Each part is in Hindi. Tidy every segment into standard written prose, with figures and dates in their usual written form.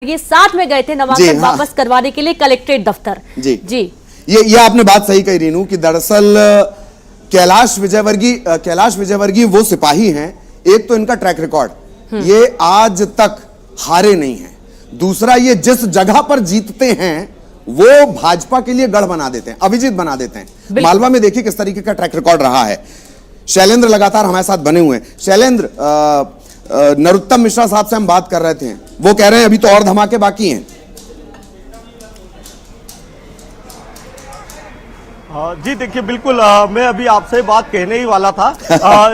ये साथ में गए थे नामांकन वापस करवाने के लिए कलेक्ट्रेट दफ्तर। जी ये आपने बात सही कही रीनू कि दरअसल कैलाश विजयवर्गीय वो सिपाही हैं। एक तो इनका ट्रैक रिकॉर्ड, ये आज तक हारे नहीं हैं। दूसरा, ये जिस जगह पर जीतते हैं वो भाजपा के लिए गढ़ बना देते हैं, अभिजीत बना देते हैं। मालवा में देखिए किस तरीके का ट्रैक रिकॉर्ड रहा है। शैलेंद्र लगातार हमारे साथ बने हुए हैं। शैलेंद्र, नरोत्तम मिश्रा साहब से हम बात कर रहे थे, वो कह रहे हैं अभी तो और धमाके बाकी हैं। जी देखिए, बिल्कुल मैं अभी आपसे बात कहने ही वाला था।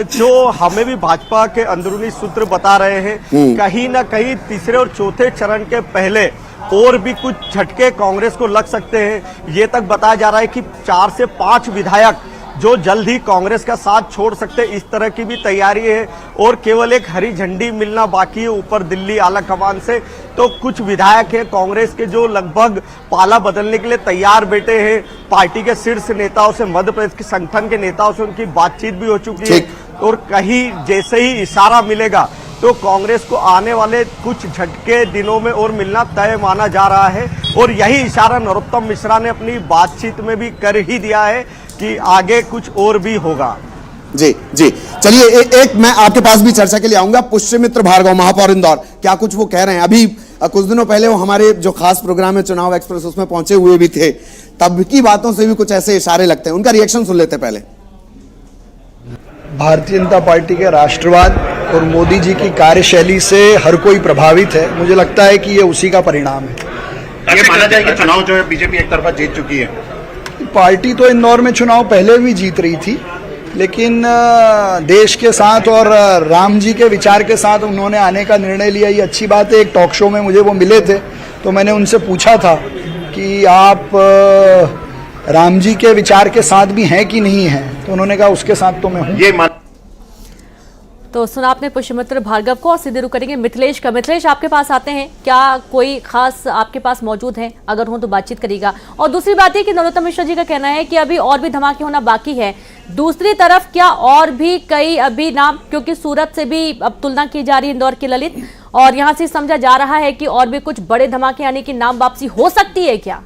जो हमें भी भाजपा के अंदरूनी सूत्र बता रहे हैं, कहीं ना कहीं तीसरे और चौथे चरण के पहले और भी कुछ झटके कांग्रेस को लग सकते हैं। ये तक बताया जा रहा है कि 4 से 5 विधायक जो जल्द ही कांग्रेस का साथ छोड़ सकते, इस तरह की भी तैयारी है। और केवल एक हरी झंडी मिलना बाकी है ऊपर दिल्ली आला कमान से। तो कुछ विधायक हैं कांग्रेस के जो लगभग पाला बदलने के लिए तैयार बैठे हैं। पार्टी के शीर्ष नेताओं से, मध्य प्रदेश के संगठन के नेताओं से उनकी बातचीत भी हो चुकी है। और कहीं जैसे ही इशारा मिलेगा तो कांग्रेस को आने वाले कुछ झटके दिनों में और मिलना तय माना जा रहा है। और यही इशारा नरोत्तम मिश्रा ने अपनी बातचीत में भी कर ही दिया है कि आगे कुछ और भी होगा। जी चलिए, एक मैं आपके पास भी चर्चा के लिए आऊंगा। पुष्यमित्र भार्गव, महापौर इंदौर, क्या कुछ वो कह रहे हैं? अभी कुछ दिनों पहले वो हमारे जो खास प्रोग्राम है चुनाव एक्सप्रेस, उसमें पहुंचे हुए भी थे। तब की बातों से भी कुछ ऐसे इशारे लगते हैं। उनका रिएक्शन सुन लेते पहले। भारतीय जनता पार्टी के राष्ट्रवाद और मोदी जी की कार्यशैली से हर कोई प्रभावित है। मुझे लगता है कि ये उसी का परिणाम है। ये माना जाए कि चुनाव जो है बीजेपी एक तरफा जीत चुकी है। पार्टी तो इंदौर में चुनाव पहले भी जीत रही थी, लेकिन देश के साथ और राम जी के विचार के साथ उन्होंने आने का निर्णय लिया, ये अच्छी बात है। एक टॉक शो में मुझे वो मिले थे, तो मैंने उनसे पूछा था कि आप राम जी के विचार के साथ भी हैं कि नहीं हैं, तो उन्होंने कहा उसके साथ तो मैं हूँ। तो सुना आपने पुष्यमित्र भार्गव को। सीधे रुक करेंगे मिथिलेश का। मिथिलेश, आपके पास आते हैं, क्या कोई खास आपके पास मौजूद है? अगर हो तो बातचीत करिएगा। और दूसरी बात है कि नरोत्तम मिश्रा जी का कहना है कि अभी और भी धमाके होना बाकी है। दूसरी तरफ क्या और भी कई अभी नाम, क्योंकि सूरत से भी अब तुलना की जा रही है इंदौर की ललित, और यहाँ से समझा जा रहा है कि और भी कुछ बड़े धमाके यानी कि नाम वापसी हो सकती है क्या?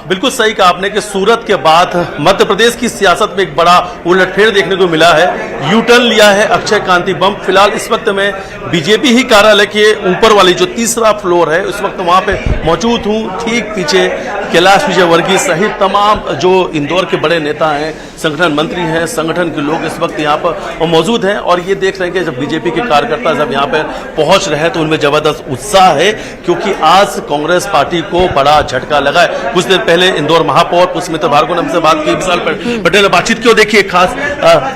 बिल्कुल सही कहा आपने कि सूरत के बाद मध्य प्रदेश की सियासत में एक बड़ा उलटफेर देखने को मिला है। यू टर्न लिया है अक्षय कांति बम। फिलहाल इस वक्त मैं बीजेपी ही कार्यालय के ऊपर वाली जो तीसरा फ्लोर है, उस वक्त वहां पे मौजूद हूं। ठीक पीछे कैलाश विजयवर्गीय सहित तमाम जो इंदौर के बड़े नेता हैं, संगठन मंत्री हैं, संगठन के लोग इस वक्त यहाँ पर मौजूद हैं। और ये देख रहे हैं कि जब बीजेपी के कार्यकर्ता जब यहाँ पर पहुंच रहे हैं तो उनमें जबरदस्त उत्साह है, क्योंकि आज कांग्रेस पार्टी को बड़ा झटका लगा है। कुछ देर पहले इंदौर महापौर पुष्यमित्र भार्गव ने हमसे बात की, विशाल पटेल ने बातचीत की। देखिए खास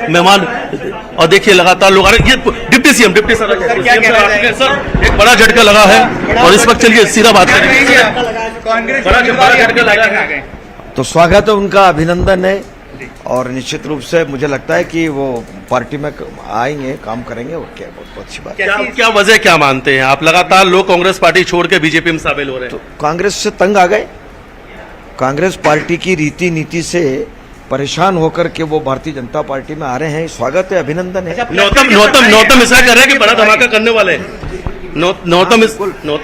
मेहमान, और देखिए लगातार लोग आ रहे हैं। ये डिप्टी सीएम सर एक बड़ा झटका लगा है। और इस वक्त चलिए सीधा बात करेंगे। बड़ा झटका लगा है तो स्वागत है उनका, अभिनंदन है। और निश्चित रूप से मुझे लगता है कि वो पार्टी में आएंगे, काम करेंगे। और क्या बहुत अच्छी बात। क्या वजह क्या मानते हैं आप? लगातार लोग कांग्रेस पार्टी छोड़ के बीजेपी में शामिल हो रहे हैं। तो कांग्रेस से तंग आ गए। कांग्रेस पार्टी की रीति नीति से परेशान होकर के वो भारतीय जनता पार्टी में आ रहे हैं। स्वागत है, अभिनंदन है। नरोत्तम मिश्रा कह रहे हैं कि बड़ा धमाका करने वाले हैं। नरोत्तम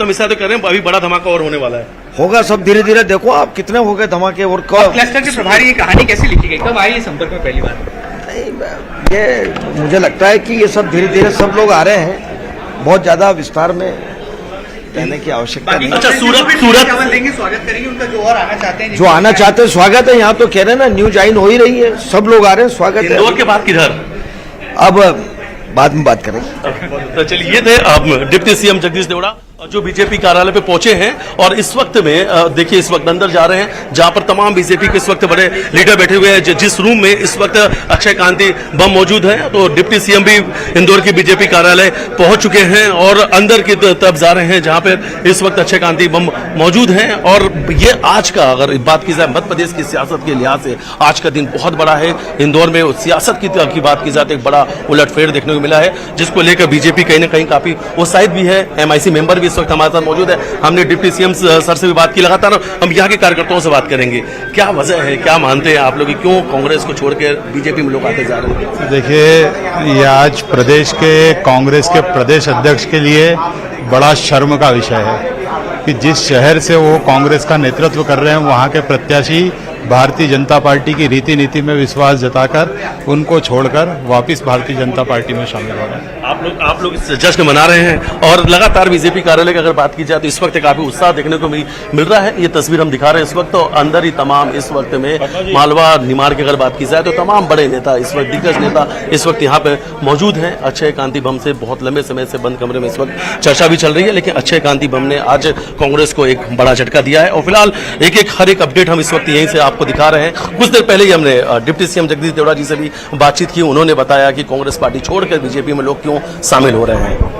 मिश्रा तो कह रहे हैं अभी बड़ा धमाका और होने वाला है। होगा सब धीरे धीरे। देखो आप कितने हो गए धमाके। और क्लस्टर के प्रभारी की कहानी कैसे लिखी गई, कब आई संपर्क में पहली बार? नहीं, ये मुझे लगता है कि ये सब धीरे धीरे सब लोग आ रहे हैं। बहुत ज्यादा विस्तार में कहने की आवश्यकता नहीं। अच्छा, सूरत स्वागत करेंगे उनका, जो और आना चाहते हैं, जो आना चाहते हैं स्वागत है। यहाँ तो कह रहे हैं ना, न्यू ज्वाइन हो ही रही है, सब लोग आ रहे हैं, स्वागत है। इंदौर के बाद किधर? अब बाद में बात करेंगे। तो चलिए, ये थे डिप्टी सीएम जगदीश देवड़ा जो बीजेपी कार्यालय पे पहुंचे हैं। और इस वक्त में देखिए इस वक्त अंदर जा रहे हैं, जहां पर तमाम बीजेपी के इस वक्त बड़े लीडर बैठे हुए हैं। जिस रूम में इस वक्त अक्षय कांति बम मौजूद है, तो डिप्टी सीएम भी इंदौर की बीजेपी कार्यालय पहुंच चुके हैं और अंदर की तरफ जा रहे हैं, जहां पर इस वक्त अक्षय कांति बम मौजूद हैं। और ये आज का, अगर बात की जाए मध्य प्रदेश की सियासत के लिहाज से, आज का दिन बहुत बड़ा है। इंदौर में सियासत की बात की जाए तो एक बड़ा उलटफेर देखने को मिला है, जिसको लेकर बीजेपी कहीं ना कहीं काफी उत्साहित भी है। MIC मेंबर भी इस वक्त हमारे साथ मौजूद है। हमने डिप्टी सीएम सर से भी बात की, लगातार हम यहाँ के कार्यकर्ताओं से बात करेंगे। क्या वजह है, क्या मानते हैं आप लोग कि क्यों कांग्रेस को छोड़कर बीजेपी में लोग आते जा रहे हैं? देखिए, ये आज प्रदेश के कांग्रेस के प्रदेश अध्यक्ष के लिए बड़ा शर्म का विषय है कि जिस शहर से वो कांग्रेस का नेतृत्व कर रहे हैं, वहाँ के प्रत्याशी भारतीय जनता पार्टी की रीति नीति में विश्वास जताकर उनको छोड़कर वापस भारतीय जनता पार्टी में शामिल हो रहे हैं। आप लोग इस जश्न मना रहे हैं और लगातार बीजेपी कार्यालय की अगर बात की जाए तो इस वक्त काफी उत्साह देखने को मिल रहा है। ये तस्वीर हम दिखा रहे हैं इस वक्त, तो अंदर ही तमाम इस वक्त में मालवा निमाड़ की अगर बात की जाए तो तमाम बड़े नेता इस वक्त, दिग्गज नेता इस वक्त यहाँ पे मौजूद हैं। अक्षय कांति बम से बहुत लंबे समय से बंद कमरे में इस वक्त चर्चा भी चल रही है, लेकिन अक्षय कांति बम ने आज कांग्रेस को एक बड़ा झटका दिया है और फिलहाल हर एक अपडेट हम इस वक्त यहीं से आपको दिखा रहे हैं। कुछ देर पहले ही हमने डिप्टी सीएम जगदीश देवड़ा जी से भी बातचीत की, उन्होंने बताया कि कांग्रेस पार्टी छोड़कर बीजेपी में लोग क्यों शामिल हो रहे हैं।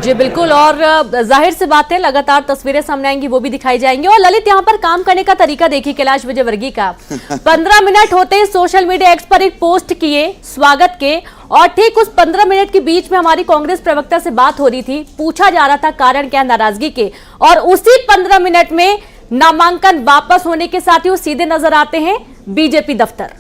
जी बिल्कुल, और जाहिर सी बात है लगातार तस्वीरें सामने आएंगी, वो भी दिखाई जाएंगी। और ललित, यहाँ पर काम करने का तरीका देखिए कैलाश विजयवर्गीय का। 15 मिनट होते ही सोशल मीडिया एक्स पर एक पोस्ट किए स्वागत के, और ठीक उस 15 मिनट के बीच में हमारी कांग्रेस प्रवक्ता से बात हो रही थी, पूछा जा रहा था कारण क्या नाराजगी के, और उसी 15 मिनट में नामांकन वापस होने के साथ ही वो सीधे नजर आते हैं बीजेपी दफ्तर।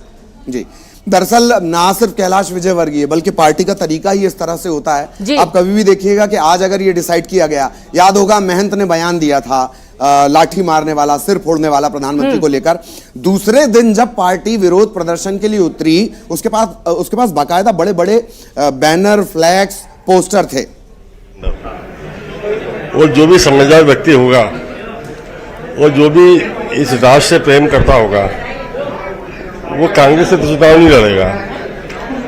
जी, दरअसल ना सिर्फ कैलाश विजयवर्गीय बल्कि पार्टी का तरीका ही इस तरह से होता है। आप कभी भी देखिएगा कि आज अगर ये डिसाइड किया गया, याद होगा महंत ने बयान दिया था लाठी मारने वाला, सिर फोड़ने वाला प्रधानमंत्री को लेकर, दूसरे दिन जब पार्टी विरोध प्रदर्शन के लिए उतरी, उसके पास बाकायदा बड़े बड़े बैनर, फ्लैक्स, पोस्टर थे। और जो भी समझदार व्यक्ति होगा और जो भी इस राष्ट्र से प्रेम करता होगा वो कांग्रेस से तो चुनाव नहीं लड़ेगा।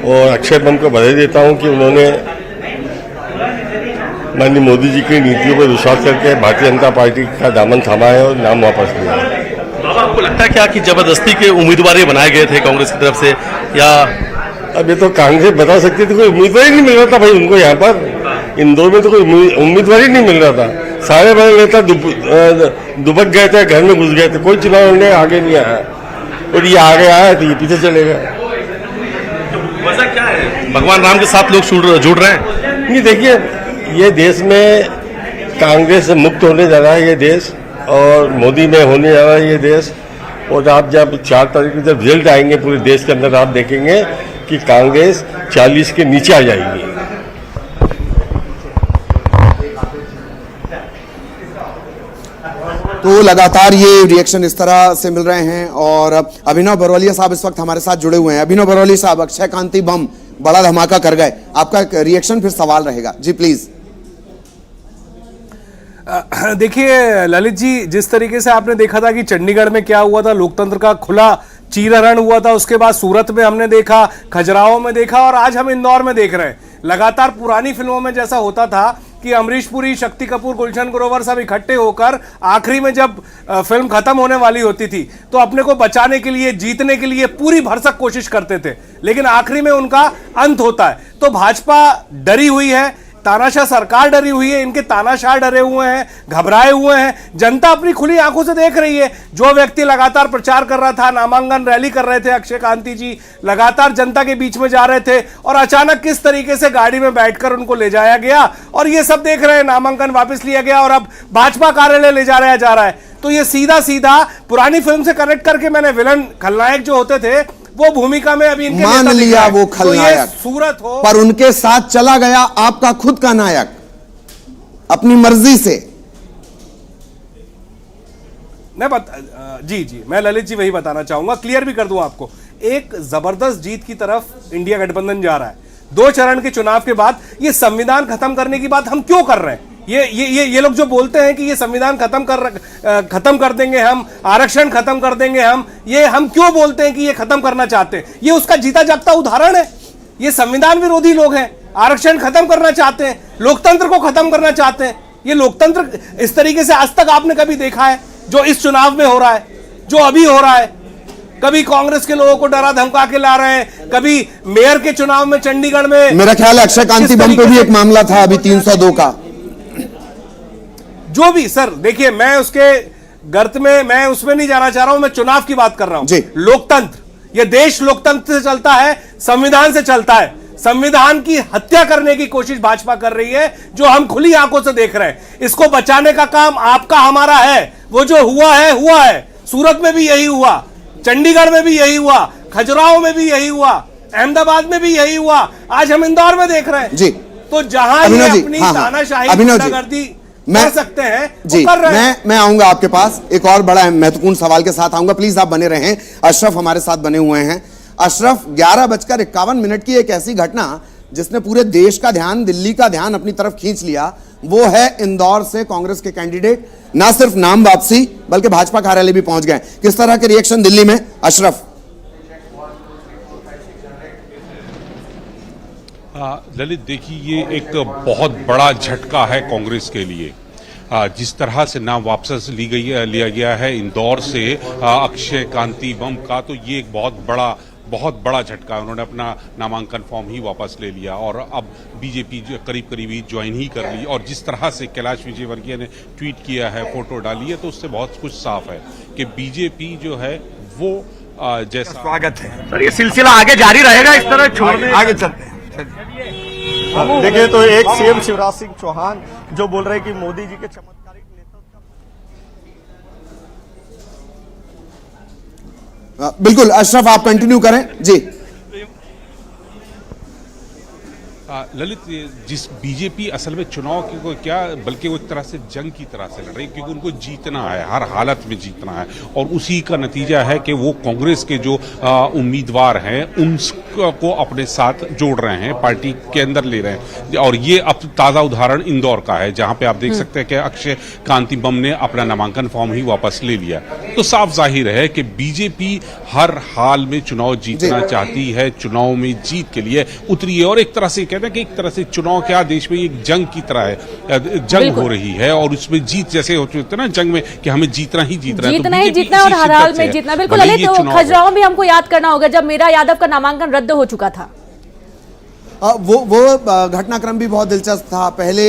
और अक्षय बम को बधाई देता हूं कि उन्होंने माननीय मोदी जी की नीतियों पर विश्वास करके भारतीय जनता पार्टी का दामन थामा है और नाम वापस लिया। बाबा, आपको लगता है क्या कि जबरदस्ती के उम्मीदवार बनाए गए थे कांग्रेस की तरफ से, या अब ये तो कांग्रेस बता सकती थी, कोई उम्मीदवार ही नहीं मिल रहा था भाई उनको। यहाँ पर इंदौर में तो कोई उम्मीदवार ही नहीं मिल रहा था, सारे बड़े नेता दुबक गए थे, घर में घुस गए थे, कोई चुनाव लड़ने आगे नहीं आया। और ये आगे आया तो ये पीछे चले गए। वजह क्या है? भगवान राम के साथ लोग जुड़ रहे हैं। नहीं, देखिए, ये देश में कांग्रेस से मुक्त होने जा रहा है ये देश, और मोदी में होने जा रहा है ये देश। और आप जब 4 तारीख को जब रिजल्ट आएंगे पूरे देश के अंदर, आप देखेंगे कि कांग्रेस 40 के नीचे आ जाएगी। तो लगातार ये रिएक्शन इस तरह से मिल रहे हैं। और अभिनव बरवलिया साहब इस वक्त हमारे साथ जुड़े हुए हैं। अभिनव बरवलिया साहब, अक्षय कांति बम बड़ा धमाका कर गए, आपका रिएक्शन फिर सवाल रहेगा जी, प्लीज। देखिए ललित जी, जिस तरीके से आपने देखा था कि चंडीगढ़ में क्या हुआ था, लोकतंत्र का खुला चीरहरण हुआ था, उसके बाद सूरत में हमने देखा, खजुराहो में देखा, और आज हम इंदौर में देख रहे हैं। लगातार पुरानी फिल्मों में जैसा होता था कि अमरीश पुरी, शक्ति कपूर, गुलशन ग्रोवर सब इकट्ठे होकर आखिरी में जब फिल्म खत्म होने वाली होती थी तो अपने को बचाने के लिए, जीतने के लिए पूरी भरसक कोशिश करते थे, लेकिन आखिरी में उनका अंत होता है। तो भाजपा डरी हुई है, तानाशाह सरकार डरी हुई है, इनके तानाशाह डरे हुए हैं, घबराए हुए हैं। जनता अपनी खुली आंखों से देख रही है। जो व्यक्ति लगातार प्रचार कर रहा था, नामांकन रैली कर रहे थे, अक्षय कांति जी लगातार जनता के बीच में जा रहे थे, और अचानक किस तरीके से गाड़ी में बैठकर उनको ले जाया गया, और ये सब देख रहे हैं, नामांकन वापस लिया गया और अब भाजपा कार्यालय ले जा रहा है। तो ये सीधा सीधा पुरानी फिल्म से कनेक्ट करके मैंने विलन, खलनायक जो होते थे वो भूमिका में अभी इनके मान लिया वो खलनायक, तो सूरत हो, पर उनके साथ चला गया आपका खुद का नायक अपनी मर्जी से। मैं ललित जी वही बताना चाहूंगा, क्लियर भी कर दूं आपको। एक जबरदस्त जीत की तरफ इंडिया गठबंधन जा रहा है। 2 चरण के चुनाव के बाद ये संविधान खत्म करने की बात हम क्यों कर रहे हैं? ये लोग जो बोलते हैं कि ये संविधान खत्म कर देंगे हम, आरक्षण खत्म कर देंगे हम क्यों बोलते हैं कि ये खत्म करना चाहते हैं? ये उसका जीता जागता उदाहरण है। ये संविधान विरोधी लोग हैं, आरक्षण खत्म करना चाहते हैं, लोकतंत्र को खत्म करना चाहते हैं। ये लोकतंत्र इस तरीके से आज तक आपने कभी देखा है जो इस चुनाव में हो रहा है, जो अभी हो रहा है? कभी कांग्रेस के लोगों को डरा धमका के ला रहे हैं, कभी मेयर के चुनाव में चंडीगढ़ में, मेरा ख्याल है अक्षय कांति बम पे भी एक मामला था अभी 302 का। जो भी सर, देखिए मैं उसके गर्त में, मैं उसमें नहीं जाना चाह रहा हूं, मैं चुनाव की बात कर रहा हूं। लोकतंत्र, ये देश लोकतंत्र से चलता है, संविधान से चलता है। संविधान की हत्या करने की कोशिश भाजपा कर रही है, जो हम खुली आंखों से देख रहे हैं। इसको बचाने का काम आपका हमारा है। वो जो हुआ है। सूरत में भी यही हुआ, चंडीगढ़ में भी यही हुआ, खजुराहो में भी यही हुआ, अहमदाबाद में भी यही हुआ, आज हम इंदौर में देख रहे हैं जी। तो जहां ये अपनी तानाशाही गुंडागर्दी कर सकते हैं जी, कर रहे हैं। मैं आऊंगा आपके पास एक और बड़ा महत्वपूर्ण सवाल के साथ आऊंगा। प्लीज आप बने रहें। अशरफ हमारे साथ बने हुए हैं। अशरफ, 11:51 की एक ऐसी घटना जिसने पूरे देश का ध्यान, दिल्ली का ध्यान अपनी तरफ खींच लिया, वो है इंदौर से कांग्रेस के कैंडिडेट ना सिर्फ नाम वापसी बल्कि भाजपा कार्यालय भी पहुंच गए। किस तरह के रिएक्शन दिल्ली में, अशरफ? ललित, देखिए, ये एक बहुत बड़ा झटका है कांग्रेस के लिए। जिस तरह से नाम वापस लिया गया है इंदौर से अक्षय कांति बम का, तो ये एक बहुत बड़ा झटका है। उन्होंने अपना नामांकन फॉर्म ही वापस ले लिया और अब बीजेपी करीब ही ज्वाइन ही कर ली। और जिस तरह से कैलाश विजयवर्गीय ने ट्वीट किया है, फोटो डाली है, तो उससे बहुत कुछ साफ है कि बीजेपी जो है वो जैसा स्वागत है। सर, ये सिलसिला आगे जारी रहेगा इस तरह छोड़ने? आगे चलते हैं। देखिए, तो एक सीएम शिवराज सिंह चौहान जो बोल रहे हैं कि मोदी जी के चमत्कारिक नेतृत्व। बिल्कुल अशरफ, आप कंटिन्यू करें जी। ललित, जिस बीजेपी असल में चुनाव की कोई क्या, बल्कि वो एक तरह से जंग की तरह से लड़ रही है, क्योंकि उनको जीतना है, हर हालत में जीतना है। और उसी का नतीजा है कि वो कांग्रेस के जो उम्मीदवार हैं उनको अपने साथ जोड़ रहे हैं, पार्टी के अंदर ले रहे हैं। और ये अब ताज़ा उदाहरण इंदौर का है, जहां पे आप देख सकते हैं कि अक्षय कांति बम ने अपना नामांकन फॉर्म ही वापस ले लिया। तो साफ जाहिर है कि बीजेपी हर हाल में चुनाव जीतना चाहती है, चुनाव में जीत के लिए उतरी है। और एक तरह से कहते हैं कि एक तरह से चुनाव क्या देश में एक जंग की तरह है, जंग हो रही है और उसमें जीत जैसे होते हैं ना जंग में कि हमें जीतना ही जीतना है, जीतना ही जीतना और हर हाल में जीतना। बिल्कुल ललित, तो खजुराहो भी हमको याद करना होगा जब मीरा यादव का नामांकन रद्द हो चुका था। वो घटनाक्रम भी बहुत दिलचस्प था। पहले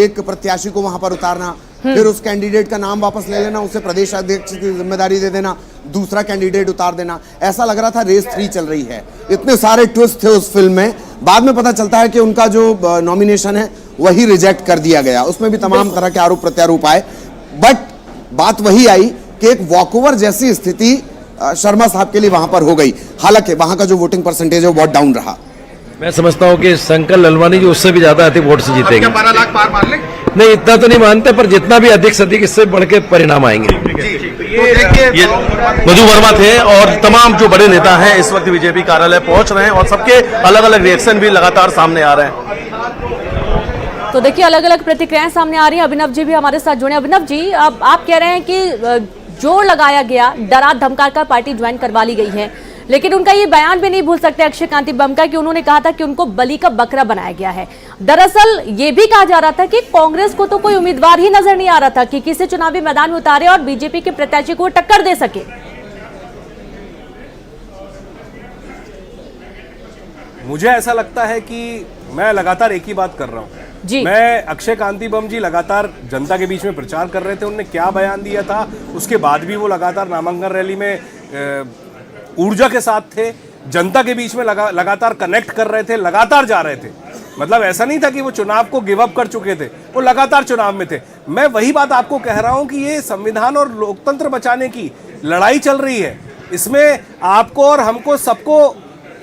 एक प्रत्याशी को वहां पर उतारना, फिर उस कैंडिडेट का नाम वापस ले लेना, उसे प्रदेश अध्यक्ष की जिम्मेदारी दे देना, दूसरा कैंडिडेट उतार देना। ऐसा लग रहा था रेस 3 चल रही है। इतने सारे ट्विस्ट थे उस फिल्म में। बाद में पता चलता है कि उनका जो नॉमिनेशन है वही रिजेक्ट कर दिया गया। उसमें भी तमाम तरह के आरोप प्रत्यारोप आए, बट बात वही आई कि एक वॉकओवर जैसी स्थिति शर्मा साहब के लिए वहां पर हो गई। हालांकि वहां का जो वोटिंग परसेंटेज है वो बहुत डाउन रहा। मैं समझता हूँ कि शंकर ललवानी जी उससे भी ज्यादा अधिक वोट से जीतेंगे। 12 लाख पार मार लें? नहीं, इतना तो नहीं मानते, पर जितना भी अधिक से अधिक इससे बढ़ के परिणाम आएंगे। ये मधु वर्मा थे और तमाम जो बड़े नेता हैं इस वक्त बीजेपी कार्यालय पहुंच रहे हैं और सबके अलग अलग रिएक्शन भी लगातार सामने आ रहे हैं। तो देखिए, अलग अलग प्रतिक्रियाएं सामने आ रही हैं। अभिनव जी भी हमारे साथ जुड़े। अभिनव जी, अब आप कह रहे हैं कि जोर लगाया गया, डरा धमका कर पार्टी ज्वाइन करवा ली गई है, लेकिन उनका ये बयान भी नहीं भूल सकते अक्षय कांति बम का कि उन्होंने कहा था कि उनको बलि का बकरा बनाया गया है। दरअसल ये भी कहा जा रहा था कि कांग्रेस को तो कोई उम्मीदवार ही नजर नहीं आ रहा था कि किसी चुनावी मैदान में उतारे और बीजेपी के प्रत्याशी को टक्कर दे सके। मुझे ऐसा लगता है कि मैं लगातार एक ही बात कर रहा हूं जी। मैं अक्षय कांति बम जी लगातार जनता के बीच में प्रचार कर रहे थे, उन्होंने क्या बयान दिया था, उसके बाद भी वो लगातार नामांकन रैली में ऊर्जा के साथ थे, जनता के बीच में लगातार कनेक्ट कर रहे थे, लगातार जा रहे थे। मतलब ऐसा नहीं था कि वो चुनाव को गिव अप कर चुके थे, वो लगातार चुनाव में थे। मैं वही बात आपको कह रहा हूं कि ये संविधान और लोकतंत्र बचाने की लड़ाई चल रही है। इसमें आपको और हमको सबको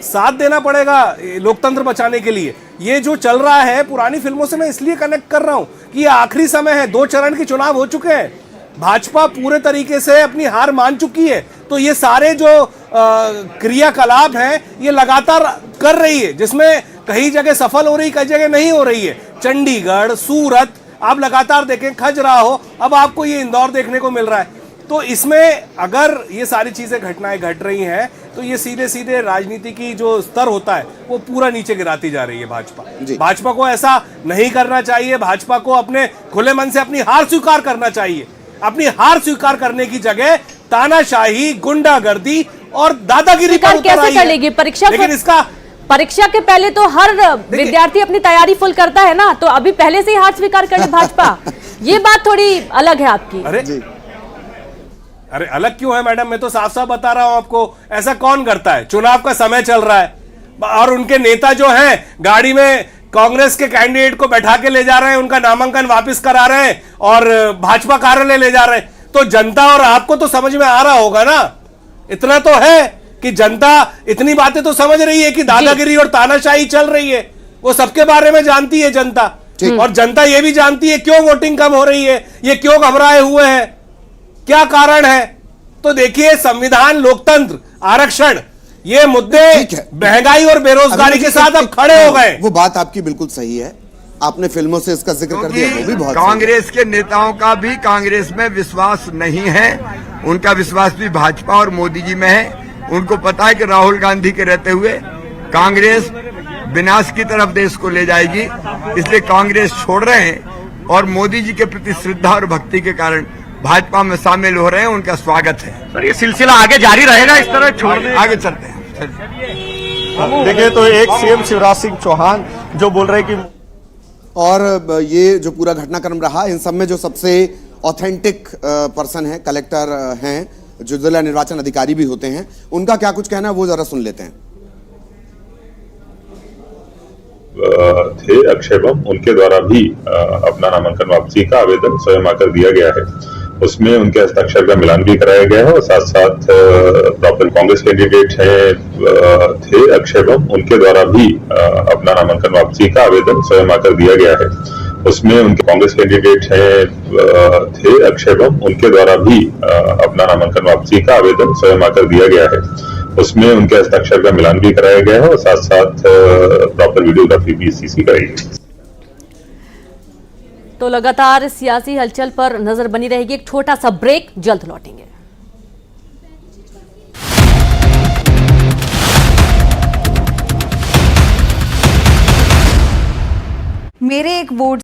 साथ देना पड़ेगा लोकतंत्र बचाने के लिए। ये जो चल रहा है पुरानी फिल्मों से मैं इसलिए कनेक्ट कर रहा हूं कि ये आखिरी समय है, 2 चरण के चुनाव हो चुके हैं, भाजपा पूरे तरीके से अपनी हार मान चुकी है। तो ये सारे जो क्रियाकलाप हैं ये लगातार कर रही है, जिसमें कई जगह सफल हो रही, कई जगह नहीं हो रही है। चंडीगढ़, सूरत, आप लगातार देखें, खजुराहो, अब आपको ये इंदौर देखने को मिल रहा है। तो इसमें अगर ये सारी चीजें घटनाएं घट रही हैं तो ये सीधे सीधे राजनीति की जो स्तर होता है वो पूरा नीचे गिराती जा रही है भाजपा। भाजपा को ऐसा नहीं करना चाहिए। भाजपा को अपने खुले मन से अपनी हार स्वीकार करना चाहिए। अपनी हार स्वीकार करने की जगह तानाशाही, गुंडागर्दी और दादागिरी पर उतर कैसे कर लेगी परीक्षा? लेकिन इसका परीक्षा के पहले तो हर विद्यार्थी अपनी तैयारी फुल करता है ना, तो अभी पहले से ही हार स्वीकार कर ली भाजपा। ये बात थोड़ी अलग है आपकी। अरे अलग क्यों है मैडम? मैं तो साफ साफ बता रहा हूं आपको, ऐसा कौन करता है? चुनाव का समय चल रहा है, और उनके नेता जो हैं गाड़ी में कांग्रेस के कैंडिडेट को बैठा के ले जा रहे हैं, उनका नामांकन वापस करा रहे हैं और भाजपा कार्यालय ले जा रहे हैं। तो जनता और आपको तो समझ में आ रहा होगा ना, इतना तो है कि जनता इतनी बातें तो समझ रही है कि दादागिरी और तानाशाही चल रही है, वो सबके बारे में जानती है जनता। और जनता ये भी जानती है क्यों वोटिंग कम हो रही है, ये क्यों घबराए हुए हैं, क्या कारण है। तो देखिए, संविधान, लोकतंत्र, आरक्षण, ये मुद्दे महंगाई और बेरोजगारी के साथ अब खड़े हो गए। वो बात आपकी बिल्कुल सही है, आपने फिल्मों से इसका जिक्र कर दिया, वो भी बहुत कांग्रेस के नेताओं का भी कांग्रेस में विश्वास नहीं है, उनका विश्वास भी भाजपा और मोदी जी में है। उनको पता है कि राहुल गांधी के रहते हुए कांग्रेस विनाश की तरफ देश को ले जाएगी, इसलिए कांग्रेस छोड़ रहे हैं और मोदी जी के प्रति श्रद्धा और भक्ति के कारण भाजपा में शामिल हो रहे हैं। उनका स्वागत है। सर, ये सिलसिला आगे जारी रहेगा इस तरह छोड़ने? आगे चलते हैं। देखिए, तो एक सीएम शिवराज सिंह चौहान जो बोल रहे हैं कि, और ये जो पूरा घटनाक्रम रहा, इन सब में जो सबसे ऑथेंटिक पर्सन है, कलेक्टर हैं, जो जिला निर्वाचन अधिकारी भी होते हैं, उनका क्या कुछ कहना है वो जरा सुन लेते हैं। थे अक्षय बम, उनके द्वारा भी अपना नामांकन वापसी का आवेदन स्वयं आकर दिया गया है। उसमें उनके हस्ताक्षर का मिलान भी कराया गया है और साथ साथ प्रॉपर कांग्रेस कैंडिडेट थे अक्षय बम, उनके द्वारा भी अपना नामांकन वापसी का आवेदन स्वयं आकर दिया गया है। उसमें उनके कांग्रेस कैंडिडेट थे अक्षय बम, उनके द्वारा भी अपना नामांकन वापसी का आवेदन स्वयं आकर दिया गया है। उसमें उनके हस्ताक्षर का मिलान भी कराया गया है और साथ साथ प्रॉपर वीडियोग्राफी भी सीसी कराई गई। तो लगातार सियासी हलचल पर नजर बनी रहेगी। एक छोटा सा ब्रेक, जल्द लौटेंगे। मेरे एक वोट